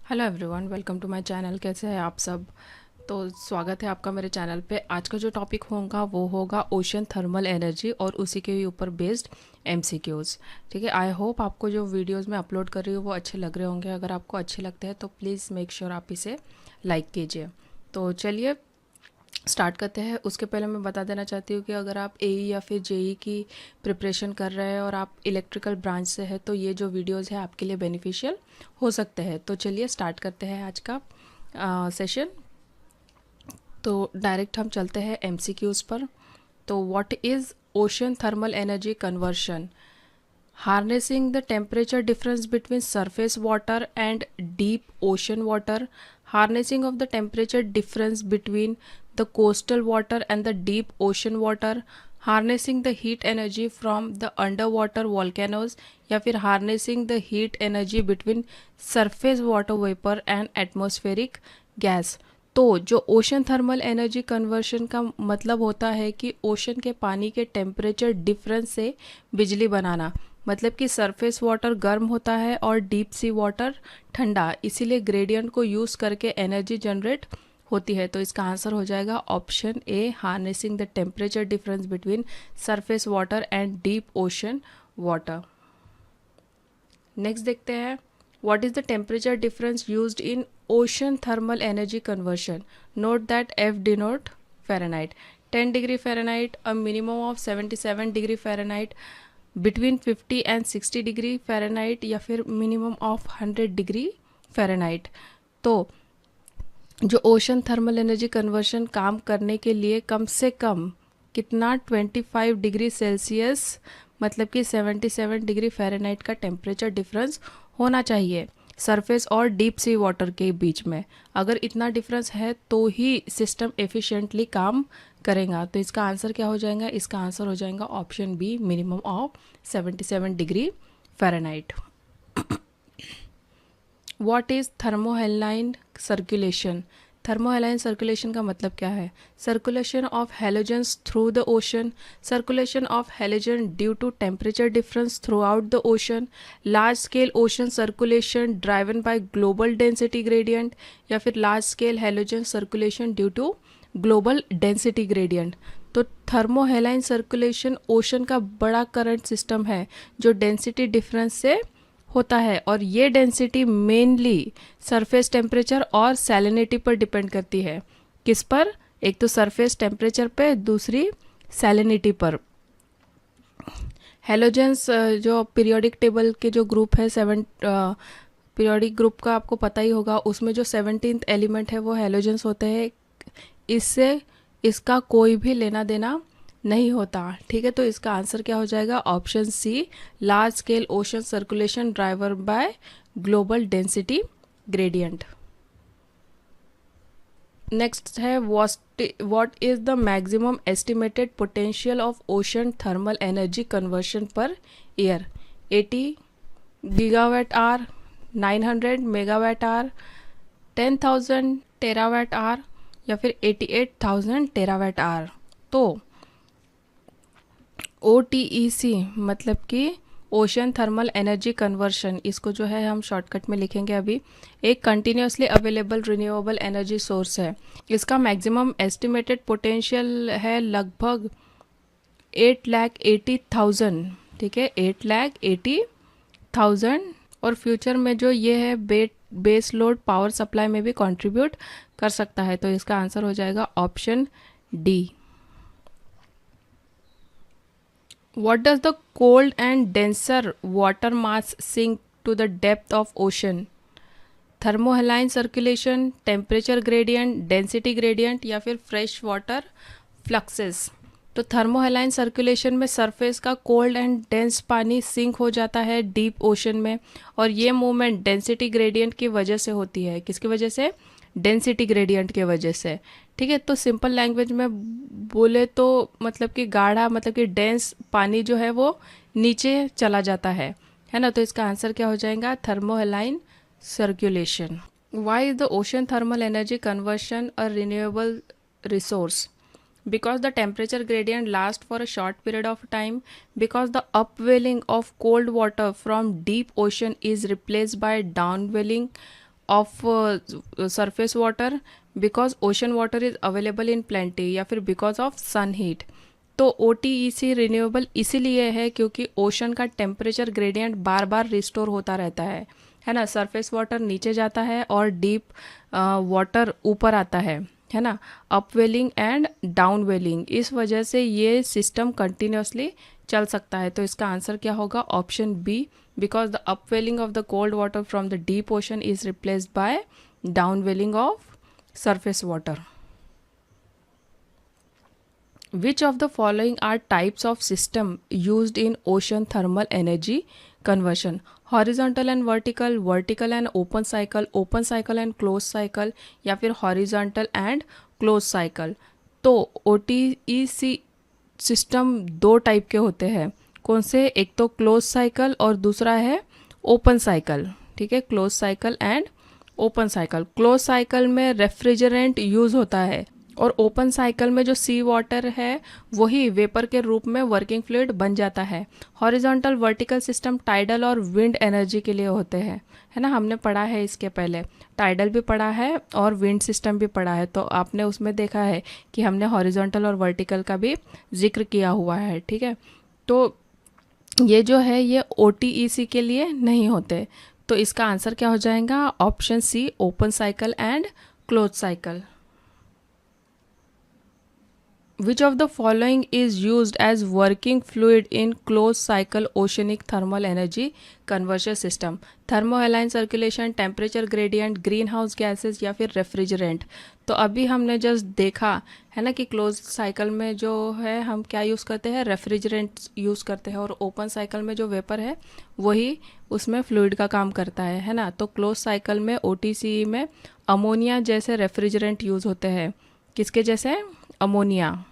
Hello everyone, welcome to my channel. कैसे हैं आप सब? तो स्वागत है आपका मेरे चैनल पे। आज का जो टॉपिक होगा वो होगा ओशन थर्मल एनर्जी और उसी के ऊपर बेस्ड एमसीक्यूज। ठीक है, आई होप आपको जो वीडियोस मैं अपलोड कर रही हूँ वो अच्छे लग रहे होंगे। अगर आपको अच्छे लगते हैं तो प्लीज़ मेक श्योर आप इसे लाइक कीजिए। तो चलिए स्टार्ट करते हैं। उसके पहले मैं बता देना चाहती हूँ कि अगर आप एई या फिर जेई की प्रिपरेशन कर रहे हैं और आप इलेक्ट्रिकल ब्रांच से है तो ये जो वीडियोस है आपके लिए बेनिफिशियल हो सकते हैं। तो चलिए स्टार्ट करते हैं आज का सेशन। तो डायरेक्ट हम चलते हैं एमसीक्यूज़ पर। तो what is ocean thermal energy conversion? Harnessing the temperature difference between surface water and deep ocean water. Harnessing of the temperature difference between the coastal water and the deep ocean water. Harnessing the heat energy from the underwater volcanoes या फिर harnessing the heat energy between surface water vapor and atmospheric gas. तो जो ocean thermal energy conversion का मतलब होता है कि ocean के पानी के टेम्परेचर डिफरेंस से बिजली बनाना। मतलब कि सरफेस वाटर गर्म होता है और डीप सी वाटर ठंडा, इसीलिए ग्रेडियंट को यूज़ करके एनर्जी जनरेट होती है। तो इसका आंसर हो जाएगा option A, harnessing the temperature difference between surface water and deep ocean water. Next देखते हैं, what is the temperature difference used in ocean thermal energy conversion? Note that F denote Fahrenheit. 10 degree Fahrenheit, a minimum of 77 degree Fahrenheit, between 50 and 60 degree Fahrenheit या फिर minimum of 100 degree Fahrenheit. तो जो ocean thermal energy conversion काम करने के लिए कम से कम कितना 25 डिग्री सेल्सियस मतलब कि 77 डिग्री फ़ारेनहाइट का टेम्परेचर डिफरेंस होना चाहिए सरफेस और डीप सी वाटर के बीच में। अगर इतना डिफरेंस है तो ही सिस्टम एफिशिएंटली काम करेगा। तो इसका आंसर क्या हो जाएगा? इसका आंसर हो जाएगा option B, minimum of 77 degree Fahrenheit. What is thermohaline circulation? Thermohaline circulation का मतलब क्या है? Circulation of halogens through the ocean, circulation of halogen due to temperature difference throughout the ocean, large scale ocean circulation driven by global density gradient या फिर large scale halogen circulation due to global density gradient. तो thermohaline circulation ocean का बड़ा current system है जो density difference से होता है और ये डेंसिटी मेनली सरफेस टेम्परेचर और सैलिनिटी पर डिपेंड करती है। किस पर? एक तो सरफेस टेम्परेचर पे, दूसरी सैलिनिटी पर। हेलोजेंस जो पीरियोडिक टेबल के जो ग्रुप है, पीरियोडिक ग्रुप का आपको पता ही होगा, उसमें जो 17th एलिमेंट है वो हेलोजेंस होते हैं। इससे इसका कोई भी लेना देना नहीं होता। ठीक है, तो इसका आंसर क्या हो जाएगा? Option C, large scale ocean circulation driver by global density gradient. Next है, what is the maximum estimated potential of ocean thermal energy conversion per year? 80 gigawatt hour, 900 megawatt hour, 10,000 terawatt hour या फिर 88,000 terawatt are. तो OTEC मतलब कि ocean thermal energy conversion, इसको जो है हम शॉर्टकट में लिखेंगे अभी, एक continuously available renewable energy source है। इसका मैक्सिमम एस्टिमेटेड पोटेंशियल है लगभग 8,80,000। ठीक है, 8,80,000। और फ्यूचर में जो ये है बेस लोड पावर सप्लाई में भी कंट्रीब्यूट कर सकता है। तो इसका आंसर हो जाएगा option D. What does the cold and denser water mass sink to the depth of ocean? थर्मोहेलाइन circulation, temperature gradient, density gradient या फिर फ्रेश वाटर फ्लक्सेस। तो थर्मोहेलाइन सर्कुलेशन में सरफेस का कोल्ड एंड डेंस पानी sink हो जाता है deep ocean में और ये मूवमेंट डेंसिटी ग्रेडियंट की वजह से होती है। किसकी वजह से? डेंसिटी ग्रेडियंट के वजह से। ठीक है, तो सिंपल लैंग्वेज में बोले तो मतलब कि गाढ़ा मतलब कि डेंस पानी जो है वो नीचे चला जाता है ना। तो इसका आंसर क्या हो जाएगा? Thermohaline circulation. Why is the ocean thermal energy conversion a renewable resource? because the temperature gradient lasts for a short period of time, because the upwelling of cold water from deep ocean is replaced by downwelling of surface water, because ocean water is available in plenty, या फिर because of sun heat. तो OTEC renewable इसीलिए है क्योंकि ocean का temperature gradient बार बार restore होता रहता है ना। सरफेस वाटर नीचे जाता है और डीप वाटर ऊपर आता है ना, अपवेलिंग एंड डाउनवेलिंग। इस वजह से ये सिस्टम कंटिन्यूसली चल सकता है। तो इसका आंसर क्या होगा? Option B, because the upwelling of the cold water from the deep ocean is replaced by downwelling of surface water. Which of the following are types of system used in ocean thermal energy conversion? Horizontal and vertical, vertical and open cycle and closed cycle, या फिर horizontal and closed cycle? तो OTEC system दो type के होते हैं। कौन से? एक तो क्लोज साइकिल और दूसरा है ओपन साइकिल। ठीक है, close cycle and open cycle. Close cycle में रेफ्रिजरेंट यूज होता है और ओपन साइकिल में जो सी वाटर है वही वेपर के रूप में वर्किंग फ्लूइड बन जाता है। हॉरिजॉन्टल वर्टिकल सिस्टम टाइडल और विंड एनर्जी के लिए होते हैं, है ना, हमने पढ़ा है इसके पहले। टाइडल भी पढ़ा है और विंड सिस्टम भी पढ़ा है, तो आपने उसमें देखा है कि हमने हॉरिजॉन्टल और वर्टिकल का भी जिक्र किया हुआ है। ठीक है, तो ये जो है ये OTEC के लिए नहीं होते। तो इसका आंसर क्या हो जाएगा? Option C, open cycle and close cycle. Which of the following is used as working fluid in closed cycle oceanic thermal energy conversion system? थर्मोहेलाइन circulation, temperature gradient, green house gases, या फिर refrigerant. तो अभी हमने just देखा है ना कि close cycle में जो है हम क्या यूज़ करते हैं? रेफ्रिजरेंट यूज़ करते हैं, और ओपन साइकिल में जो वेपर है वही उसमें फ्लूइड का काम करता है ना। तो क्लोज साइकिल में OTC में अमोनिया जैसे रेफ्रिजरेंट यूज़ होते हैं। किसके जैसे? अमोनिया।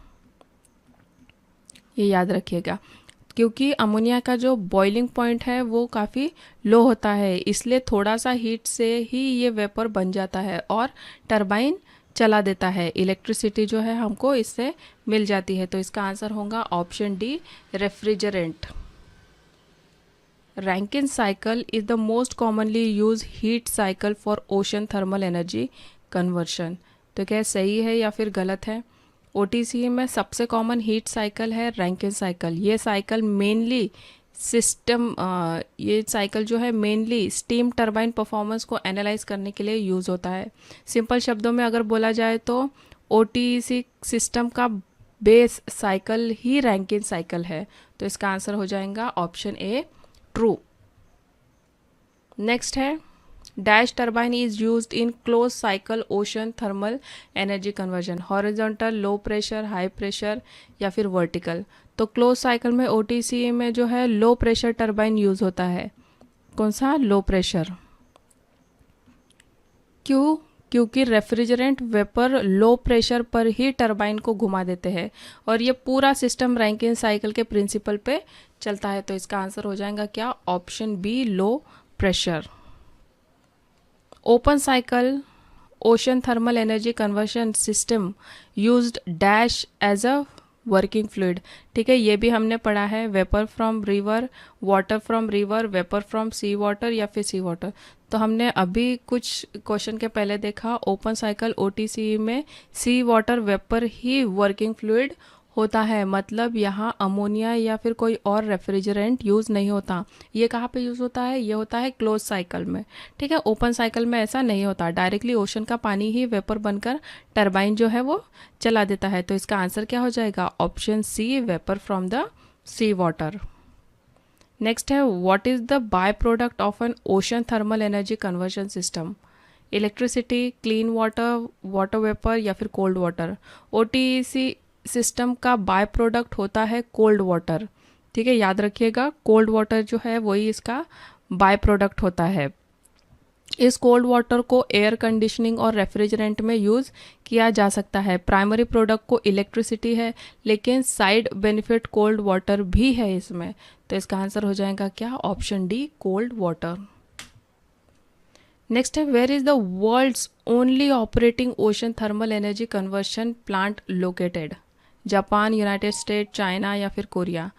ये याद रखिएगा, क्योंकि अमोनिया का जो बॉइलिंग पॉइंट है वो काफ़ी लो होता है, इसलिए थोड़ा सा हीट से ही ये वेपर बन जाता है और टरबाइन चला देता है। इलेक्ट्रिसिटी जो है हमको इससे मिल जाती है। तो इसका आंसर होगा option D, refrigerant. Rankine cycle is the most commonly use heat cycle for ocean thermal energy conversion. तो क्या सही है या फिर गलत है? OTC में सबसे कॉमन हीट साइकिल है रैंकिन साइकिल। ये साइकिल मेनली ये साइकिल जो है मेनली स्टीम टरबाइन परफॉर्मेंस को एनालाइज करने के लिए यूज़ होता है। सिंपल शब्दों में अगर बोला जाए तो OTC सिस्टम का बेस साइकिल ही रैंकिन साइकिल है। तो इसका आंसर हो जाएगा ऑप्शन ए, ट्रू। नेक्स्ट है, dash turbine is used in close cycle ocean thermal energy conversion. Horizontal, low pressure, high pressure, या फिर वर्टिकल। तो क्लोज साइकिल में OTC में जो है लो प्रेशर टरबाइन यूज होता है। कौन सा? Low pressure. क्यों? क्योंकि रेफ्रिजरेंट वेपर लो प्रेशर पर ही टरबाइन को घुमा देते हैं और ये पूरा सिस्टम रैंकिन साइकिल के प्रिंसिपल पे चलता है। तो इसका आंसर हो जाएगा क्या? Option B, low pressure. Open cycle ocean thermal energy conversion system used dash as a working fluid. ठीक है, ये भी हमने पढ़ा है। Vapour from river, water from river, vapour from sea water, या फिर सी वाटर। तो हमने अभी कुछ क्वेश्चन के पहले देखा ओपन साइकिल OTC में सी वाटर वेपर ही वर्किंग फ्लूइड होता है, मतलब यहाँ अमोनिया या फिर कोई और रेफ्रिजरेंट यूज़ नहीं होता। ये कहाँ पे यूज़ होता है? ये होता है क्लोज साइकिल में। ठीक है, ओपन साइकिल में ऐसा नहीं होता, डायरेक्टली ओशन का पानी ही वेपर बनकर टरबाइन जो है वो चला देता है। तो इसका आंसर क्या हो जाएगा? Option C, vapour from the sea water. Next है, what is the by product of an ocean thermal energy conversion system? Electricity, clean water, water vapour, या फिर कोल्ड वाटर। OTC सिस्टम का बाय प्रोडक्ट होता है cold water. ठीक है, याद रखिएगा, कोल्ड वाटर जो है वही इसका बाय प्रोडक्ट होता है। इस कोल्ड वाटर को एयर कंडीशनिंग और रेफ्रिजरेंट में यूज़ किया जा सकता है। प्राइमरी प्रोडक्ट को इलेक्ट्रिसिटी है, लेकिन साइड बेनिफिट कोल्ड वाटर भी है इसमें। तो इसका आंसर हो जाएगा क्या? Option D, cold water. Next है, where is the world's only operating ocean thermal energy conversion plant located? Japan, United State, China, या फिर कोरिया।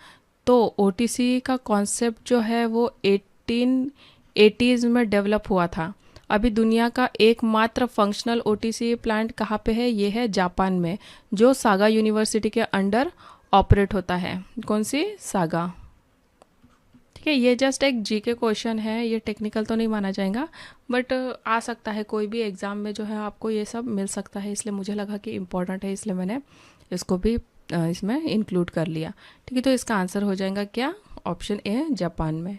तो OTC का कॉन्सेप्ट जो है वो 1880s में डेवलप हुआ था अभी दुनिया का एकमात्र फंक्शनल ओटीसी प्लांट कहाँ पे है? ये है जापान में, जो सागा यूनिवर्सिटी के अंडर ऑपरेट होता है। कौन सी? सागा। ठीक है, ये जस्ट एक जीके क्वेश्चन है, ये टेक्निकल तो नहीं माना जाएगा, बट आ सकता है कोई भी एग्ज़ाम में जो है आपको ये सब मिल सकता है, इसलिए मुझे लगा कि इम्पोर्टेंट है, इसलिए मैंने इसको भी इसमें इंक्लूड कर लिया। ठीक है, तो इसका आंसर हो जाएगा क्या? ऑप्शन ए, जापान में।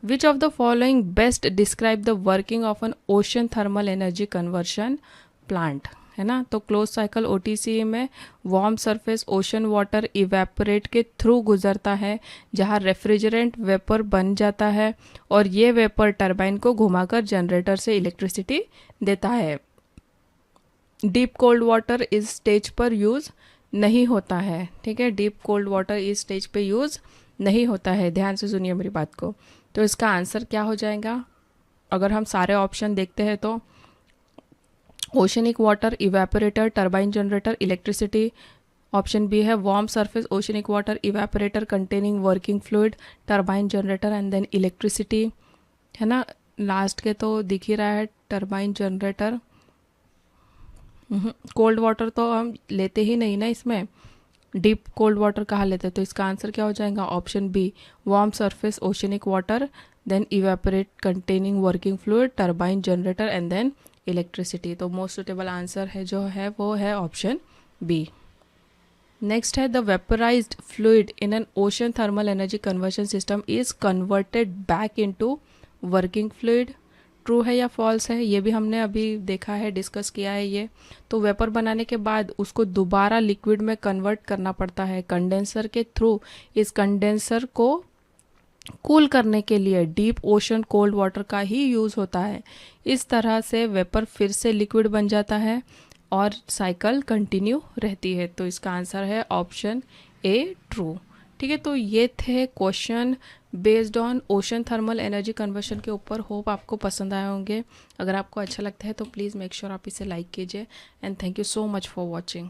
Which of the following best describe the working of an ocean thermal energy conversion plant? है ना, तो क्लोज साइकिल ओटीसी में warm surface ocean water evaporate के थ्रू गुजरता है, जहां रेफ्रिजरेंट वेपर बन जाता है और ये वेपर टरबाइन को घुमाकर जनरेटर से इलेक्ट्रिसिटी देता है। डीप कोल्ड वाटर इस स्टेज पर यूज़ नहीं होता है। ठीक है, डीप कोल्ड वाटर इस स्टेज पे यूज़ नहीं होता है, ध्यान से सुनिए मेरी बात को। तो इसका आंसर क्या हो जाएगा? अगर हम सारे ऑप्शन देखते हैं तो oceanic water, evaporator, turbine generator, electricity. Option B है warm surface oceanic water evaporator containing working fluid, turbine generator and then electricity. है ना, लास्ट के तो दिख ही रहा है टरबाइन जनरेटर। कोल्ड वाटर तो हम लेते ही नहीं ना इसमें, डीप कोल्ड वाटर कहाँ लेते हैं? तो इसका आंसर क्या हो जाएगा? Option B, warm surface oceanic water, then evaporate containing working fluid, turbine generator and then electricity. तो मोस्ट सुटेबल आंसर है जो है वो है ऑप्शन बी। नेक्स्ट है the vaporised fluid in an ocean thermal energy conversion system is converted back into working fluid. True है या false है? ये भी हमने अभी देखा है, डिस्कस किया है ये। तो वेपर बनाने के बाद उसको दोबारा लिक्विड में कन्वर्ट करना पड़ता है कंडेंसर के थ्रू। इस कंडेंसर को कूल करने के लिए डीप ओशन कोल्ड वाटर का ही यूज़ होता है। इस तरह से वेपर फिर से लिक्विड बन जाता है और साइकिल कंटिन्यू रहती है। तो इसका आंसर है ऑप्शन ए, ट्रू। ठीक है, तो ये थे question based on ocean thermal energy conversion के ऊपर। होप आपको पसंद आए होंगे। अगर आपको अच्छा लगता है तो प्लीज़ मेक श्योर आप इसे लाइक कीजिए and thank you so much for watching.